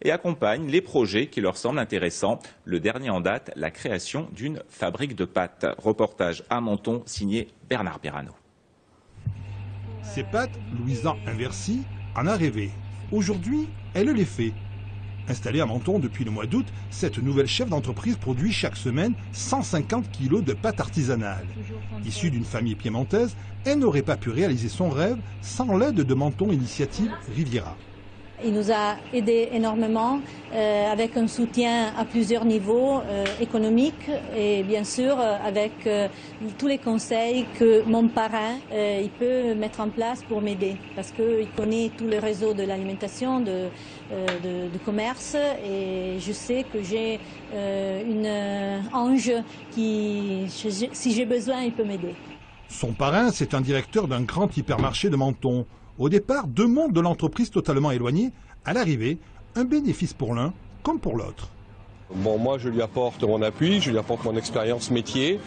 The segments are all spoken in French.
et accompagnent les projets qui leur semblent intéressants. Le dernier en date, la création d'une fabrique de pâtes. Reportage à Menton, signé Bernard Pirano. Ces pâtes, Louisa Inversi en a rêvé. Aujourd'hui, elle les fait. Installée à Menton depuis le mois d'août, cette nouvelle chef d'entreprise produit chaque semaine 150 kg de pâtes artisanales. Issue d'une famille piémontaise, elle n'aurait pas pu réaliser son rêve sans l'aide de Menton Initiative Riviera. Il nous a aidé énormément avec un soutien à plusieurs niveaux économiques et bien sûr avec tous les conseils que mon parrain il peut mettre en place pour m'aider parce qu'il connaît tout le réseau de l'alimentation, de commerce et je sais que j'ai une ange qui, si j'ai besoin, il peut m'aider. Son parrain, c'est un directeur d'un grand hypermarché de Menton. Au départ, deux mondes de l'entreprise totalement éloignés. À l'arrivée, un bénéfice pour l'un comme pour l'autre. Bon, moi, je lui apporte mon appui, je lui apporte mon expérience métier,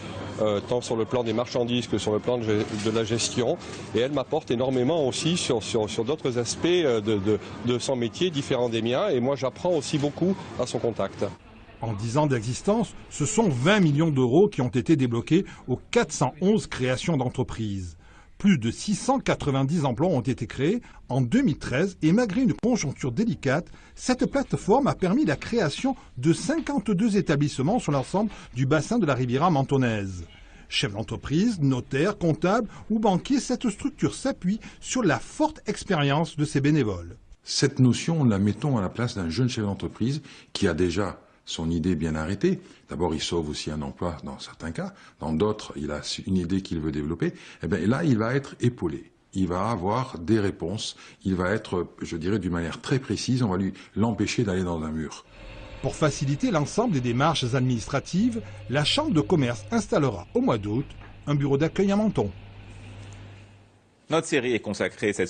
tant sur le plan des marchandises que sur le plan de la gestion. Et elle m'apporte énormément aussi sur d'autres aspects de son métier différents des miens. Et moi, j'apprends aussi beaucoup à son contact. En 10 ans d'existence, ce sont 20 millions d'euros qui ont été débloqués aux 411 créations d'entreprises. Plus de 690 emplois ont été créés en 2013 et malgré une conjoncture délicate, cette plateforme a permis la création de 52 établissements sur l'ensemble du bassin de la Riviera mentonnaise. Chef d'entreprise, notaire, comptable ou banquier, cette structure s'appuie sur la forte expérience de ses bénévoles. Cette notion, la mettons à la place d'un jeune chef d'entreprise qui a déjà son idée bien arrêtée. D'abord, il sauve aussi un emploi dans certains cas. Dans d'autres, il a une idée qu'il veut développer. Et bien là, il va être épaulé. Il va avoir des réponses. Il va être, je dirais, d'une manière très précise. On va l'empêcher d'aller dans un mur. Pour faciliter l'ensemble des démarches administratives, la Chambre de commerce installera au mois d'août un bureau d'accueil à Menton. Notre série est consacrée cette